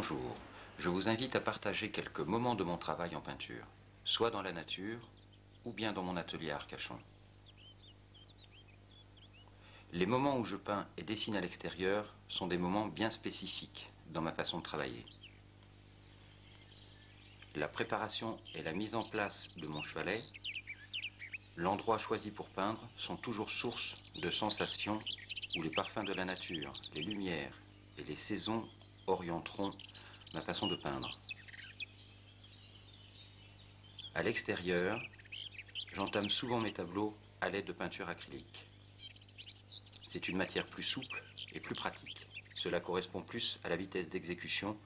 Bonjour, je vous invite à partager quelques moments de mon travail en peinture, soit dans la nature ou bien dans mon atelier à Arcachon. Les moments où je peins et dessine à l'extérieur sont des moments bien spécifiques dans ma façon de travailler. La préparation et la mise en place de mon chevalet, l'endroit choisi pour peindre sont toujours source de sensations où les parfums de la nature, les lumières et les saisons orienteront ma façon de peindre. À l'extérieur, j'entame souvent mes tableaux à l'aide de peinture acrylique. C'est une matière plus souple et plus pratique. Cela correspond plus à la vitesse d'exécution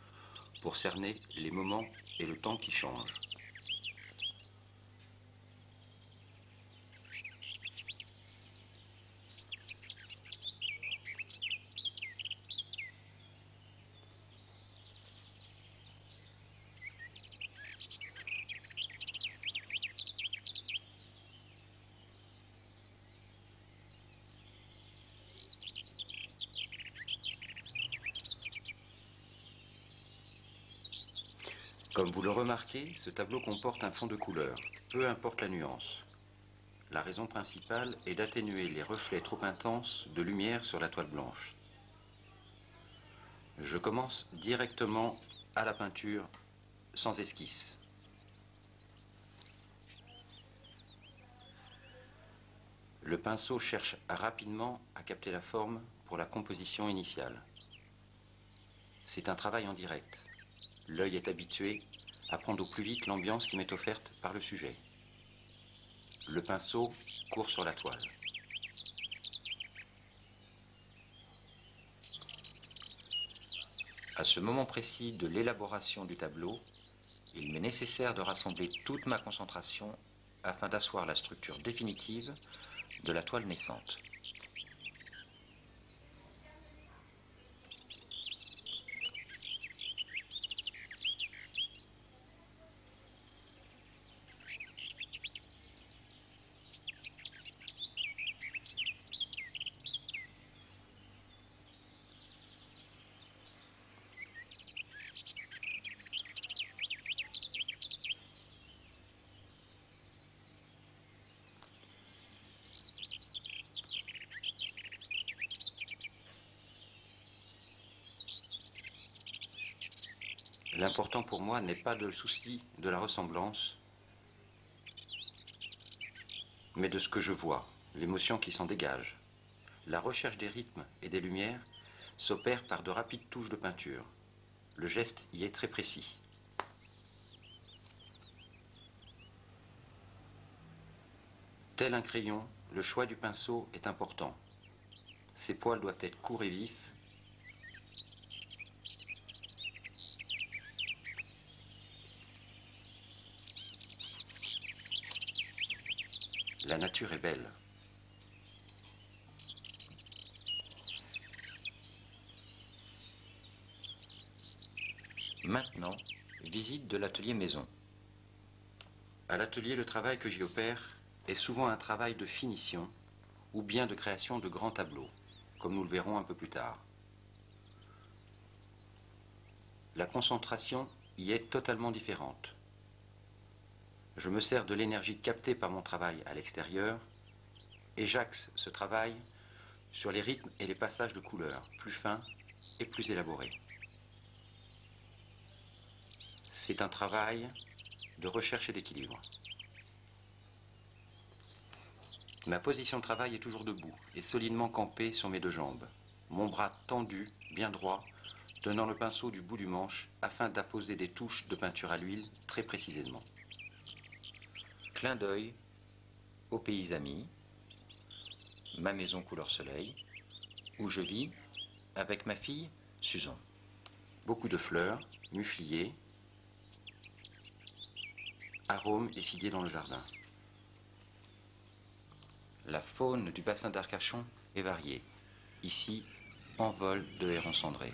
pour cerner les moments et le temps qui changent. Comme vous le remarquez, ce tableau comporte un fond de couleur, peu importe la nuance. La raison principale est d'atténuer les reflets trop intenses de lumière sur la toile blanche. Je commence directement à la peinture sans esquisse. Le pinceau cherche rapidement à capter la forme pour la composition initiale. C'est un travail en direct. L'œil est habitué à prendre au plus vite l'ambiance qui m'est offerte par le sujet. Le pinceau court sur la toile. À ce moment précis de l'élaboration du tableau, il m'est nécessaire de rassembler toute ma concentration afin d'asseoir la structure définitive de la toile naissante. L'important pour moi n'est pas le souci de la ressemblance, mais de ce que je vois, l'émotion qui s'en dégage. La recherche des rythmes et des lumières s'opère par de rapides touches de peinture. Le geste y est très précis. Tel un crayon, le choix du pinceau est important. Ses poils doivent être courts et vifs. La nature est belle. Maintenant, visite de l'atelier maison. À l'atelier, le travail que j'y opère est souvent un travail de finition ou bien de création de grands tableaux, comme nous le verrons un peu plus tard. La concentration y est totalement différente. Je me sers de l'énergie captée par mon travail à l'extérieur et j'axe ce travail sur les rythmes et les passages de couleurs, plus fins et plus élaborés. C'est un travail de recherche et d'équilibre. Ma position de travail est toujours debout et solidement campée sur mes deux jambes. Mon bras tendu, bien droit, tenant le pinceau du bout du manche afin d'apposer des touches de peinture à l'huile très précisément. Clin d'œil au pays ami, ma maison couleur soleil, où je vis avec ma fille Susan. Beaucoup de fleurs, mufliers, arômes et figuiers dans le jardin. La faune du bassin d'Arcachon est variée. Ici, envol de hérons cendrés.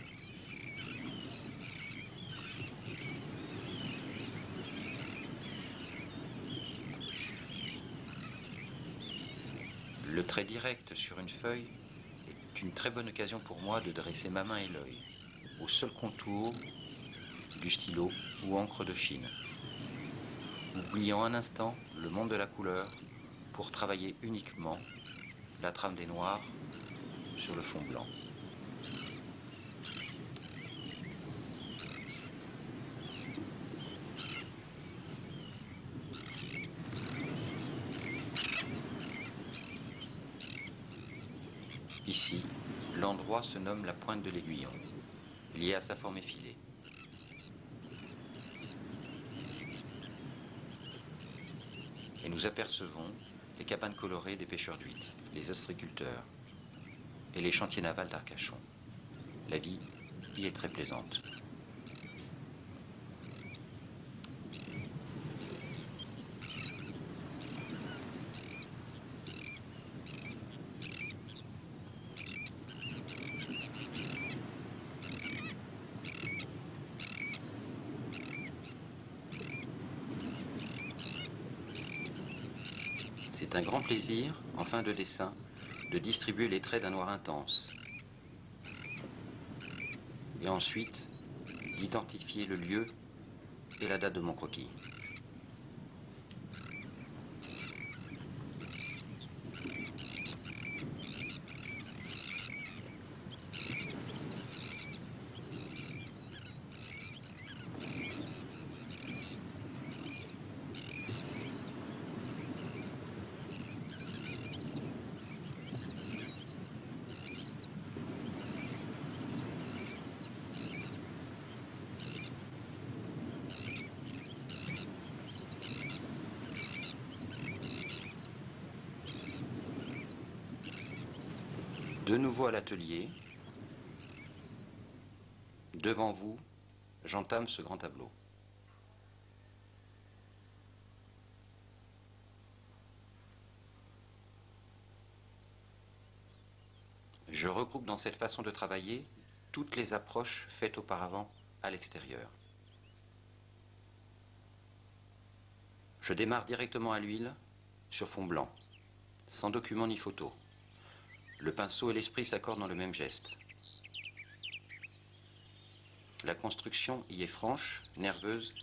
Le trait direct sur une feuille est une très bonne occasion pour moi de dresser ma main et l'œil. Au seul contour, du stylo ou encre de Chine. Oubliant un instant le monde de la couleur pour travailler uniquement la trame des noirs sur le fond blanc. Ici, l'endroit se nomme la pointe de l'aiguillon, liée à sa forme effilée. Et nous apercevons les cabanes colorées des pêcheurs d'huîtres, les ostréiculteurs et les chantiers navals d'Arcachon. La vie y est très plaisante. C'est un grand plaisir, en fin de dessin, de distribuer les traits d'un noir intense. Et ensuite, d'identifier le lieu et la date de mon croquis. De nouveau à l'atelier, devant vous, j'entame ce grand tableau. Je regroupe dans cette façon de travailler toutes les approches faites auparavant à l'extérieur. Je démarre directement à l'huile sur fond blanc, sans document ni photo. Le pinceau et l'esprit s'accordent dans le même geste. La construction y est franche, nerveuse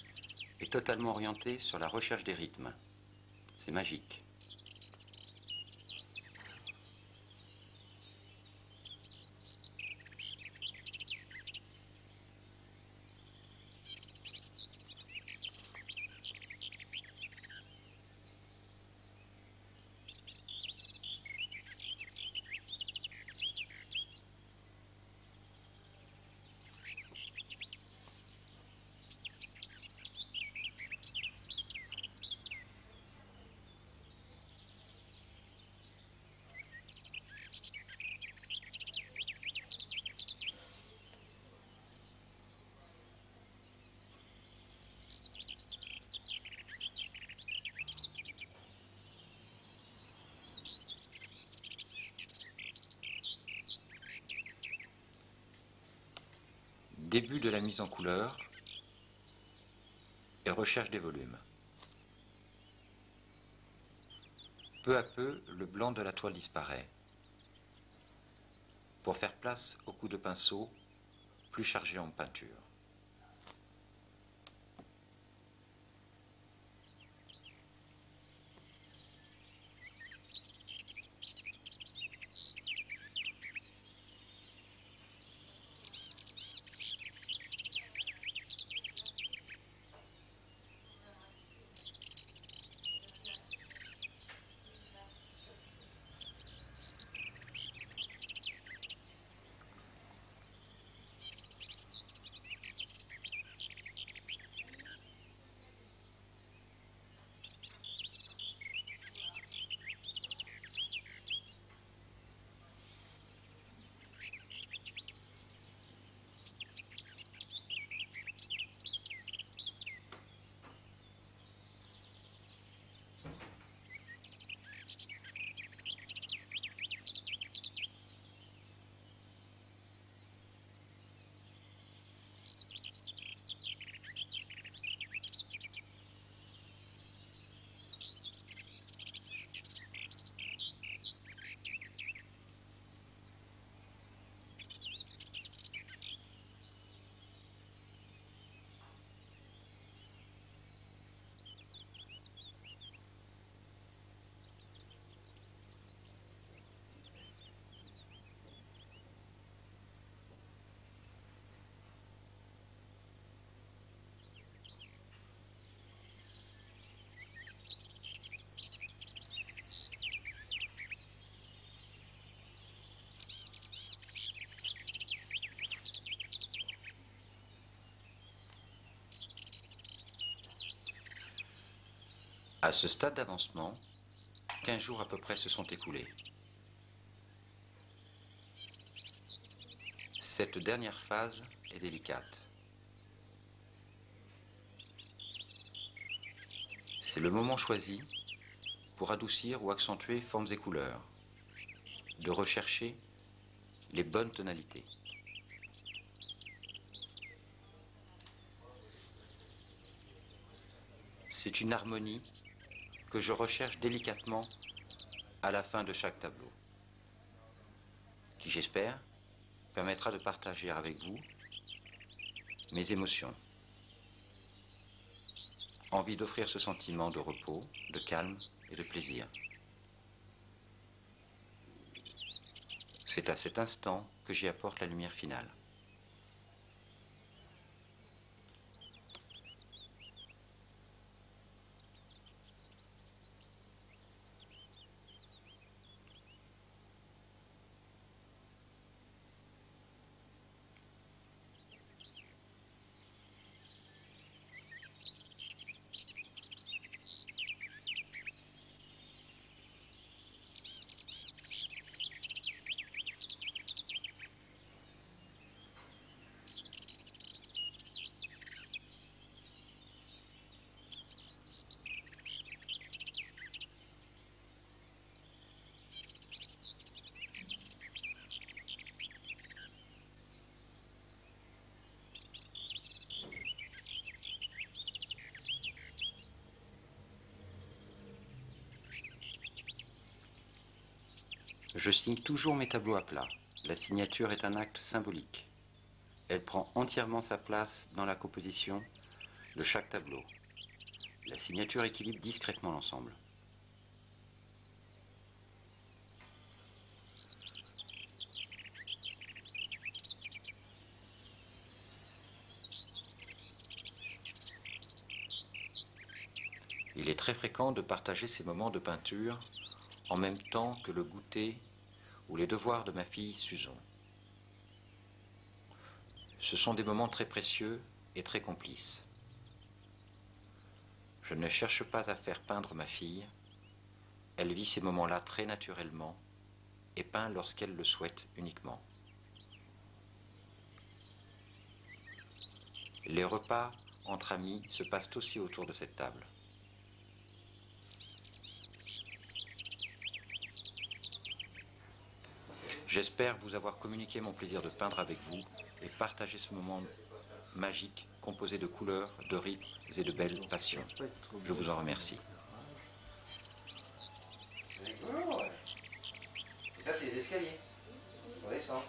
et totalement orientée sur la recherche des rythmes. C'est magique. Début de la mise en couleur et recherche des volumes. Peu à peu, le blanc de la toile disparaît, pour faire place au coup de pinceau plus chargé en peinture. À ce stade d'avancement, 15 jours à peu près se sont écoulés. Cette dernière phase est délicate. C'est le moment choisi pour adoucir ou accentuer formes et couleurs, de rechercher les bonnes tonalités. C'est une harmonie que je recherche délicatement à la fin de chaque tableau, qui, j'espère, permettra de partager avec vous mes émotions. Envie d'offrir ce sentiment de repos, de calme et de plaisir. C'est à cet instant que j'y apporte la lumière finale. Je signe toujours mes tableaux à plat. La signature est un acte symbolique. Elle prend entièrement sa place dans la composition de chaque tableau. La signature équilibre discrètement l'ensemble. Il est très fréquent de partager ces moments de peinture en même temps que le goûter ou les devoirs de ma fille Susan. Ce sont des moments très précieux et très complices. Je ne cherche pas à faire peindre ma fille. Elle vit ces moments-là très naturellement et peint lorsqu'elle le souhaite uniquement. Les repas entre amis se passent aussi autour de cette table. J'espère vous avoir communiqué mon plaisir de peindre avec vous et partager ce moment magique composé de couleurs, de rythmes et de belles passions. Je vous en remercie. C'est rigolo, ouais. Et ça, c'est les escaliers. On descend.